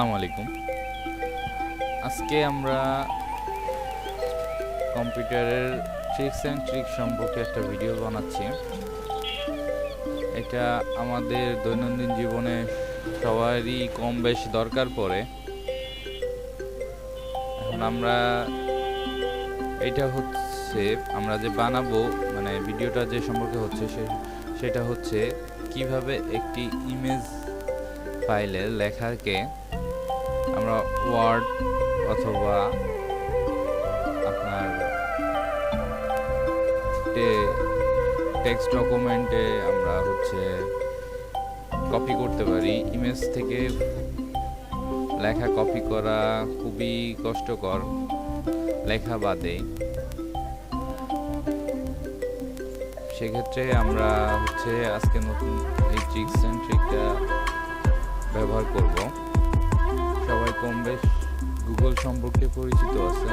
আসসালামু আলাইকুম। আজকে আমরা কম্পিউটারের ট্রিক্স অ্যান্ড ট্রিক সম্পর্কে একটা ভিডিও বানাচ্ছি। এটা আমাদের দৈনন্দিন জীবনে সবারই কম বেশ দরকার পড়ে। এখন এটা হচ্ছে আমরা যে বানাবো, মানে ভিডিওটা যে সম্পর্কে হচ্ছে সেটা হচ্ছে কিভাবে একটি ইমেজ ফাইলের লেখাকে আমরা ওয়ার্ড অথবা আপনার টেক্সট ডকুমেন্টে আমরা কপি করতে পারি। ইমেজ থেকে লেখা কপি করা খুবই কষ্টকর, লেখা বাদে। সেক্ষেত্রে আমরা আজকে নতুন এই ট্রিক্স অ্যান্ড ট্রিকটা ব্যবহার করব। সবাই কম বেশ গুগল সম্পর্কে পরিচিত আছে।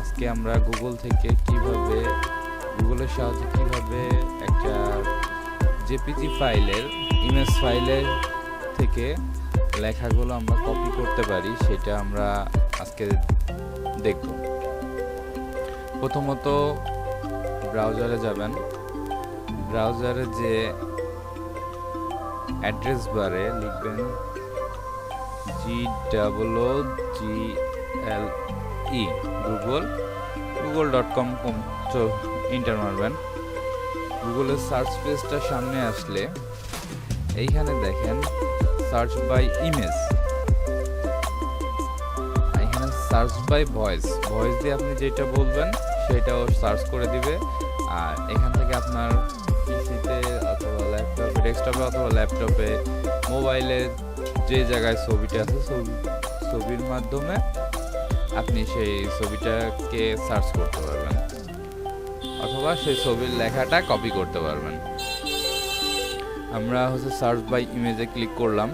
আজকে আমরা গুগলের সাহায্যে কিভাবে একটা জেপিজি ফাইলের ইমেজ ফাইলের থেকে লেখাগুলো আমরা কপি করতে পারি, সেটা আমরা আজকে দেখব। প্রথমত ব্রাউজারে যাবেন। ব্রাউজারে যে অ্যাড্রেস বারে লিখবেন google.com এন্টার মারবেন। গুগলের সার্চ পেজটা সামনে আসলে এইখানে দেখেন সার্চ বাই ইমেজ, এখানে সার্চ বাই ভয়েস দিয়ে আপনি যেটা বলবেন সেটাও সার্চ করে দিবে। আর এখান থেকে আপনার পিসিতে অথবা ল্যাপটপে, ডেস্কটপে অথবা ল্যাপটপে, মোবাইলে যে জায়গায় ছবিটা আছে ছবির মাধ্যমে আপনি সেই ছবিটাকে সার্চ করতে পারবেন অথবা সেই ছবির লেখাটা কপি করতে পারবেন। আমরা সার্চ বাই ইমেজে ক্লিক করলাম।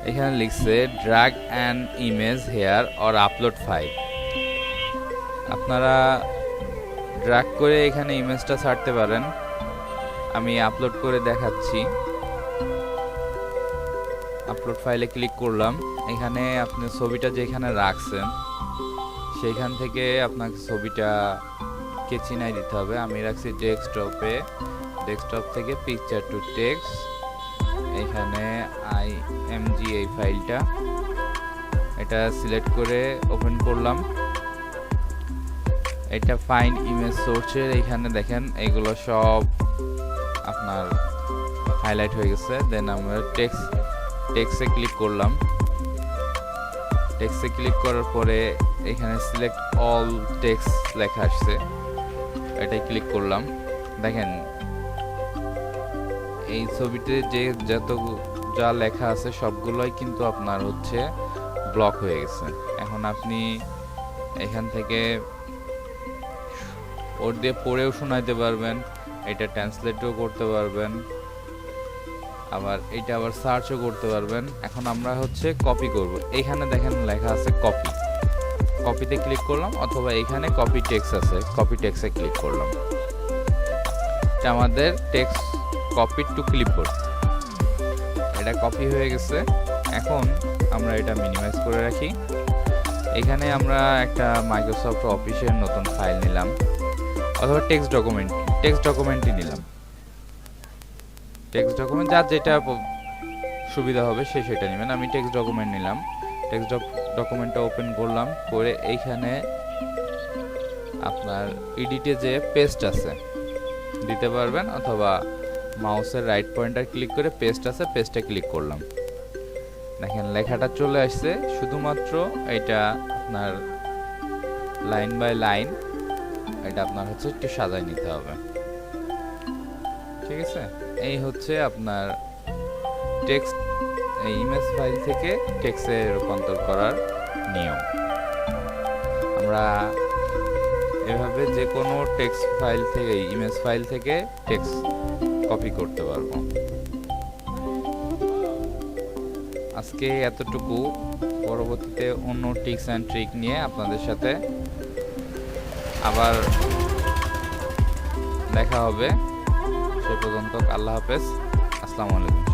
এখানে লিখছে drag an image here or upload file. আপনারা ড্র্যাগ করে এখানে ইমেজটা ছাড়তে পারেন। আমি আপলোড করে দেখাচ্ছি। আপলোড ফাইলে ক্লিক করলাম। এখানে আপনি ছবিটা যেখানে রাখছেন সেইখান থেকে আপনাকে ছবিটাকে চিনাই দিতে হবে। আমি রাখছি ডেস্কটপে। ডেস্কটপ থেকে পিকচার টু টেক্সট, এখানে IMG এই ফাইলটা, এটা সিলেক্ট করে ওপেন করলাম। এটা ফাইন্ড ইমেজ সোর্সের এখানে দেখেন এগুলো সব আপনার হাইলাইট হয়ে গেছে। দেন আমরা টেক্সটে ক্লিক করলাম। টেক্সটে ক্লিক করার পরে এখানে সিলেক্ট অল টেক্সট লেখা আসছে, এটাই ক্লিক করলাম। দেখেন এই ছবিতে যা লেখা আছে সবগুলোই কিন্তু আপনার ব্লক হয়ে গেছে। এখন আপনি এখান থেকে ওর দিয়ে পড়েও শোনাইতে পারবেন, এটা ট্রান্সলেটও করতে পারবেন, আবার সার্চও করতে পারবেন। এখন আমরা কপি করব। এখানে দেখেন লেখা আছে কপিতে ক্লিক করলাম, অথবা এখানে কপি টেক্সট আছে, কপি টেক্সটে ক্লিক করলাম। এটা আমাদের টেক্সট কপি টু ক্লিপবোর্ড, এটা কপি হয়ে গেছে। এখন আমরা এটা মিনিমাইজ করে রাখি। এখানে আমরা একটা মাইক্রোসফট অফিসের নতুন ফাইল নিলাম, অথবা টেক্সট ডকুমেন্টই নিলাম। টেক্সট ডকুমেন্ট যার যেটা সুবিধা হবে সেটা নেবেন। আমি টেক্সট ডকুমেন্ট নিলাম। টেক্সট ডকুমেন্টটা ওপেন করলাম, করে এইখানে আপনার এডিটে যে পেস্ট আছে দিতে পারবেন, অথবা মাউসের রাইট পয়েন্টার ক্লিক করে পেস্ট আছে, পেস্টে ক্লিক করলাম। দেখেন লেখাটা চলে আসছে। শুধুমাত্র এটা আপনার লাইন বাই লাইন এটা আপনার একটু সাজায় নিতে হবে। ঠিক আছে, এই আপনার টেক্সট এই ইমেজ ফাইল থেকে টেক্সটে রূপান্তর করার নিয়ম। আমরা এভাবে যে কোনো টেক্সট ফাইল থেকে, ইমেজ ফাইল থেকে টেক্সট কপি করতে পারবো। আজকে এতটুকু। পরবর্তীতে অন্য টিপস অ্যান্ড ট্রিক নিয়ে আপনাদের সাথে আবার দেখা হবে। সে পর্যন্ত আল্লাহ হাফেজ, আসসালামু আলাইকুম।